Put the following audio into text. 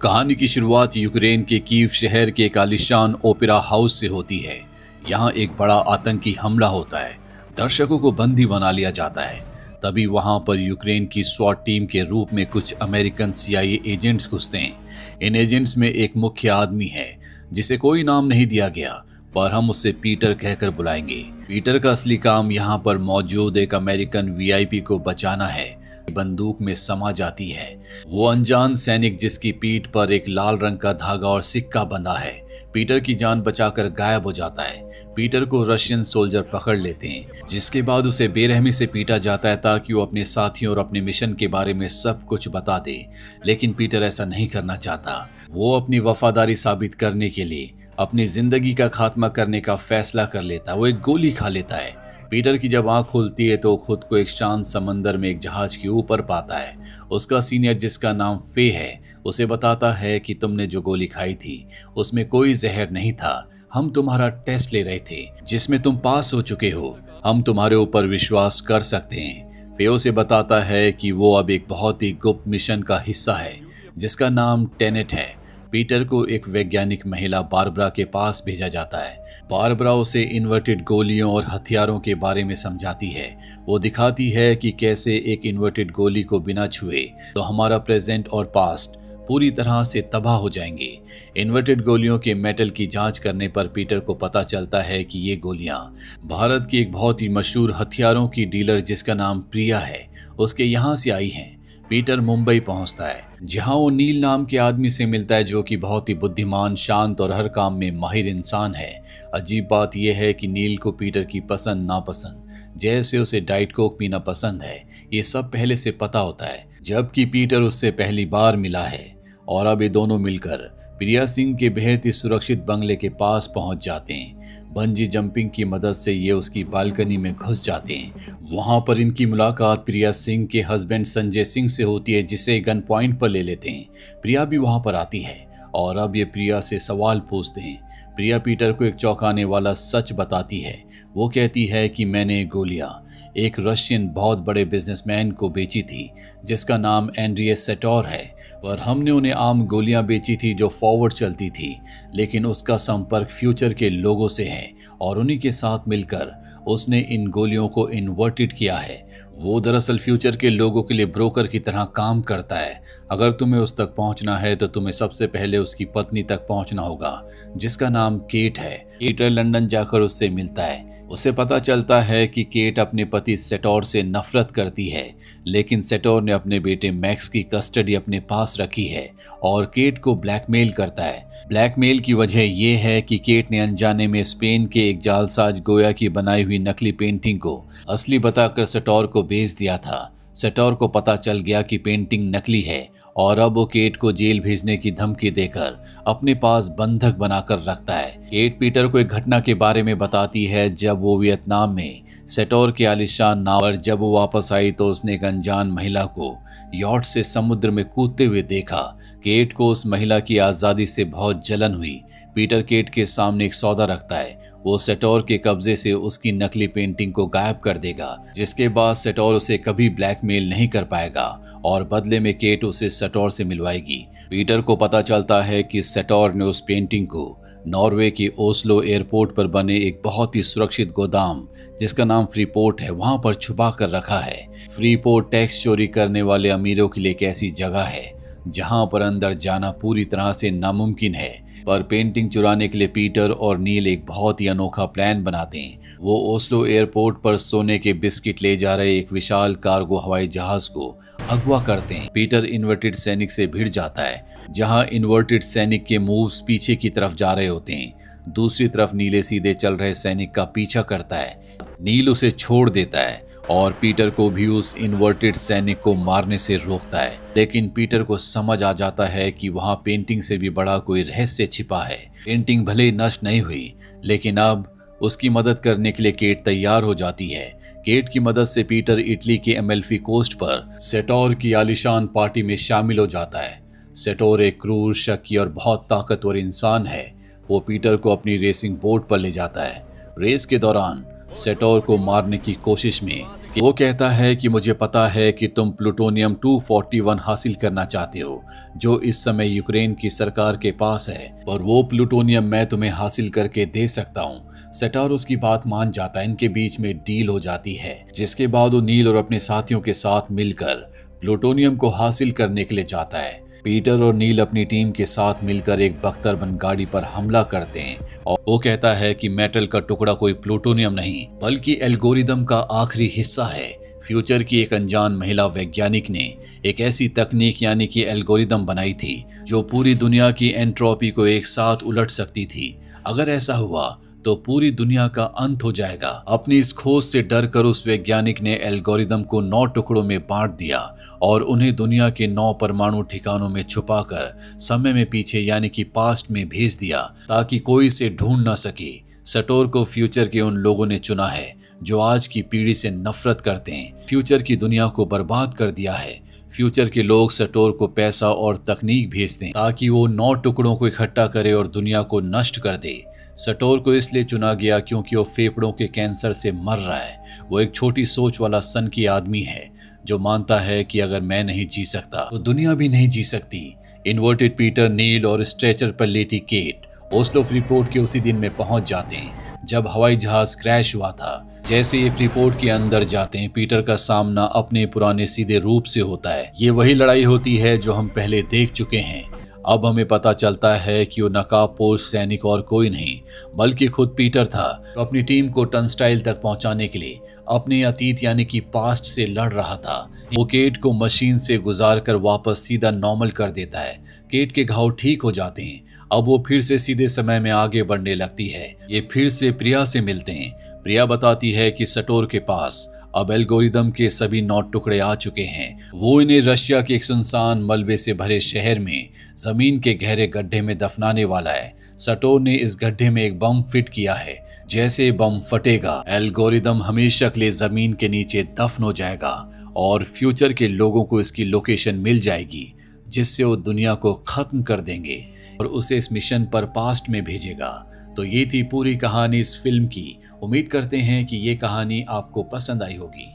कहानी की शुरुआत यूक्रेन के कीव शहर के एक आलीशान ओपेरा हाउस से होती है। यहाँ एक बड़ा आतंकी हमला होता है। दर्शकों को बंदी बना लिया जाता है। तभी वहां पर यूक्रेन की स्वॉट टीम के रूप में कुछ अमेरिकन CIA एजेंट्स घुसते हैं। इन एजेंट्स में एक मुख्य आदमी है जिसे कोई नाम नहीं दिया गया, पर हम उसे पीटर कहकर बुलाएंगे। पीटर का असली काम यहाँ पर मौजूद एक अमेरिकन VIP को बचाना है। बंदूक में समा जाती है वो अनजान सैनिक जिसकी पीठ पर एक लाल रंग का धागा और सिक्का बंधा है। पीटर की जान बचाकर गायब हो जाता है। पीटर को रशियन सोल्जर पकड़ लेते हैं, जिसके बाद उसे बेरहमी से पीटा जाता है ताकि वो अपने साथियों और अपने मिशन के बारे में सब कुछ बता दे। लेकिन पीटर ऐसा नहीं करना चाहता। वो अपनी वफादारी साबित करने के लिए अपनी जिंदगी का खात्मा करने का फैसला कर लेता है। वो एक गोली खा लेता है। पीटर की जब आंख खुलती है तो खुद को एक शांत समंदर में एक जहाज के ऊपर पाता है। उसका सीनियर, जिसका नाम फे है, उसे बताता है कि तुमने जो गोली खाई थी उसमें कोई जहर नहीं था। हम तुम्हारा टेस्ट ले रहे थे जिसमें तुम पास हो चुके हो। हम तुम्हारे ऊपर विश्वास कर सकते हैं। फे उसे बताता है कि वो अब एक बहुत ही गुप्त मिशन का हिस्सा है जिसका नाम टेनेट है। पीटर को एक वैज्ञानिक महिला बारबरा के पास भेजा जाता है। बारबरा उसे इन्वर्टेड गोलियों और हथियारों के बारे में समझाती है। वो दिखाती है कि कैसे एक इन्वर्टेड गोली को बिना छुए तो हमारा प्रेजेंट और पास्ट पूरी तरह से तबाह हो जाएंगे। इन्वर्टेड गोलियों के मेटल की जांच करने पर पीटर को पता चलता है कि ये गोलियां भारत की एक बहुत ही मशहूर हथियारों की डीलर, जिसका नाम प्रिया है, उसके यहाँ से आई हैं। पीटर मुंबई पहुंचता है, जहां वो नील नाम के आदमी से मिलता है, जो कि बहुत ही बुद्धिमान, शांत और हर काम में माहिर इंसान है। अजीब बात यह है कि नील को पीटर की पसंद नापसंद, जैसे उसे डाइट कोक पीना पसंद है, ये सब पहले से पता होता है, जबकि पीटर उससे पहली बार मिला है। और अब ये दोनों मिलकर प्रिया सिंह के बेहद ही सुरक्षित बंगले के पास पहुंच जाते हैं। बंजी जंपिंग की मदद से ये उसकी बालकनी में घुस जाते हैं। वहां पर इनकी मुलाकात प्रिया सिंह के हस्बैंड संजय सिंह से होती है, जिसे गन पॉइंट पर ले लेते हैं। प्रिया भी वहां पर आती है और अब ये प्रिया से सवाल पूछते हैं। प्रिया पीटर को एक चौंकाने वाला सच बताती है। वो कहती है कि मैंने गोलियां एक रशियन बहुत बड़े बिजनेसमैन को बेची थी जिसका नाम एंड्रियस सेटोर है, पर हमने उन्हें आम गोलियां बेची थी जो फॉरवर्ड चलती थी, लेकिन उसका संपर्क फ्यूचर के लोगों से है और उन्हीं के साथ मिलकर उसने इन गोलियों को इन्वर्टेड किया है। वो दरअसल फ्यूचर के लोगों के लिए ब्रोकर की तरह काम करता है। अगर तुम्हें उस तक पहुंचना है तो तुम्हें सबसे पहले उसकी पत्नी तक पहुंचना होगा, जिसका नाम केट है। पीटर लंदन जाकर उससे मिलता है। उसे पता चलता है कि केट अपने पति सेटोर से नफरत करती है, लेकिन सेटोर ने अपने बेटे मैक्स की कस्टडी अपने पास रखी है और केट को ब्लैकमेल करता है। ब्लैकमेल की वजह यह है कि केट ने अनजाने में स्पेन के एक जालसाज गोया की बनाई हुई नकली पेंटिंग को असली बताकर सेटोर को बेच दिया था। सेटोर को पता चल गया कि पेंटिंग नकली है और अब वो केट को जेल भेजने की धमकी देकर अपने पास बंधक बनाकर रखता है। केट पीटर को एक घटना के बारे में बताती है जब वो वियतनाम में सेटोर के आलिशान नाव पर जब वो वापस आई तो उसने एक अनजान महिला को यॉट से समुद्र में कूदते हुए देखा। केट को उस महिला की आजादी से बहुत जलन हुई। पीटर केट के सामने एक सौदा रखता है। वो सेटोर के कब्जे से उसकी नकली पेंटिंग को गायब कर देगा, जिसके बाद सेटोर उसे कभी ब्लैकमेल नहीं कर पाएगा और बदले में केट उसे सेटोर से मिलवाएगी। पीटर को पता चलता है कि सेटोर ने उस पेंटिंग को नॉर्वे के ओस्लो एयरपोर्ट पर बने एक बहुत ही सुरक्षित गोदाम, जिसका नाम फ्रीपोर्ट है, वहां पर छुपा कर रखा है। फ्रीपोर्ट टैक्स चोरी करने वाले अमीरों के लिए एक ऐसी जगह है जहां पर अंदर जाना पूरी तरह से नामुमकिन है। पर पेंटिंग चुराने के लिए पीटर और नील एक बहुत ही अनोखा प्लान बनाते हैं। वो ओस्लो एयरपोर्ट पर सोने के बिस्किट ले जा रहे एक विशाल कार्गो हवाई जहाज को अगवा करते हैं। पीटर इन्वर्टेड सैनिक से भिड़ जाता है, जहां इन्वर्टेड सैनिक के मूव्स पीछे की तरफ जा रहे होते हैं। दूसरी तरफ नीले सीधे चल रहे सैनिक का पीछा करता है। नील उसे छोड़ देता है और पीटर को भी उस इन्वर्टेड सैनिक को मारने से रोकता है, लेकिन पीटर को समझ आ जाता है कि वहां पेंटिंग से भी बड़ा कोई रहस्य छिपा है। पेंटिंग भले नष्ट नहीं हुई, लेकिन अब उसकी मदद करने के लिए केट तैयार हो जाती है। केट की मदद से पीटर इटली के अमेल्फी कोस्ट पर सेटोर की आलीशान पार्टी में शामिल हो जाता है। सेटोर एक क्रूर, शकी और बहुत ताकतवर इंसान है। वो पीटर को अपनी रेसिंग बोट पर ले जाता है। रेस के दौरान सेटोर को मारने की कोशिश में। वो कहता है कि मुझे पता है कि तुम प्लूटोनियम 241 हासिल करना चाहते हो, जो इस समय यूक्रेन की सरकार के पास है, और वो प्लूटोनियम मैं तुम्हें हासिल करके दे सकता हूँ। सेटोर उसकी बात मान जाता है। इनके बीच में डील हो जाती है, जिसके बाद वो नील और अपने साथियों के साथ मिलकर प्लूटोनियम को हासिल करने के लिए जाता है। पीटर और नील अपनी टीम के साथ मिलकर एक बख्तरबंद गाड़ी पर हमला करते हैं और वो कहता है कि मेटल का टुकड़ा कोई प्लूटोनियम नहीं बल्कि एल्गोरिदम का आखिरी हिस्सा है। फ्यूचर की एक अनजान महिला वैज्ञानिक ने एक ऐसी तकनीक यानी कि एल्गोरिदम बनाई थी जो पूरी दुनिया की एंट्रोपी को एक साथ उलट सकती थी। अगर ऐसा हुआ तो पूरी दुनिया का अंत हो जाएगा। अपनी इस खोज से डर कर उस वैज्ञानिक ने एल्गोरिदम को 9 टुकड़ों में बांट दिया और उन्हें दुनिया के 9 परमाणु ठिकानों में छुपाकर समय में पीछे यानी कि पास्ट में भेज दिया ताकि कोई इसे ढूंढ ना सके। सेटोर को फ्यूचर के उन लोगों ने चुना है जो आज की पीढ़ी से नफरत करते हैं, फ्यूचर की दुनिया को बर्बाद कर दिया है। फ्यूचर के लोग सेटोर को पैसा और तकनीक भेजते हैं ताकि वो 9 टुकड़ों को इकट्ठा करे और दुनिया को नष्ट कर दे। सेटोर को इसलिए चुना गया क्योंकि वो फेफड़ों के कैंसर से मर रहा है। वो एक छोटी सोच वाला सनकी आदमी है जो मानता है कि अगर मैं नहीं जी सकता तो दुनिया भी नहीं जी सकती। इन्वर्टेड पीटर, नील और स्ट्रेचर पर लेटी केट ओस्लो फ्रीपोर्ट के उसी दिन में पहुंच जाते हैं जब हवाई जहाज क्रैश हुआ था। जैसे ये फ्रीपोर्ट के अंदर जाते हैं, पीटर का सामना अपने पुराने सीधे रूप से होता है। ये वही लड़ाई होती है जो हम पहले देख चुके हैं। अब हमें पता चलता है कि वो नकाबपोश सैनिक और कोई नहीं बल्कि खुद पीटर था, तो अपनी टीम को टर्नस्टाइल तक पहुंचाने के लिए अपने अतीत यानी कि पास्ट से लड़ रहा था। वो केट को मशीन से गुजार कर वापस सीधा नॉर्मल कर देता है। केट के घाव ठीक हो जाते हैं। अब वो फिर से सीधे समय में आगे बढ़ने लगती है। ये फिर से प्रिया से मिलते हैं। प्रिया बताती है कि सेटोर के पास अब एल्गोरिदम के सभी 9 टुकड़े आ चुके हैं। वो इन्हें रशिया के एक सुनसान मलबे से भरे शहर में जमीन के गहरे गड्ढे में दफनाने वाला है। सेटोर ने इस गड्ढे में एक बम फिट किया है। जैसे बम फटेगा, एल्गोरिदम हमेशा के लिए जमीन के नीचे दफन हो जाएगा और फ्यूचर के लोगों को इसकी लोकेशन मिल जाएगी, जिससे वो दुनिया को खत्म कर देंगे और उसे इस मिशन पर पास्ट में भेजेगा। तो ये थी पूरी कहानी इस फिल्म की। उम्मीद करते हैं कि ये कहानी आपको पसंद आई होगी।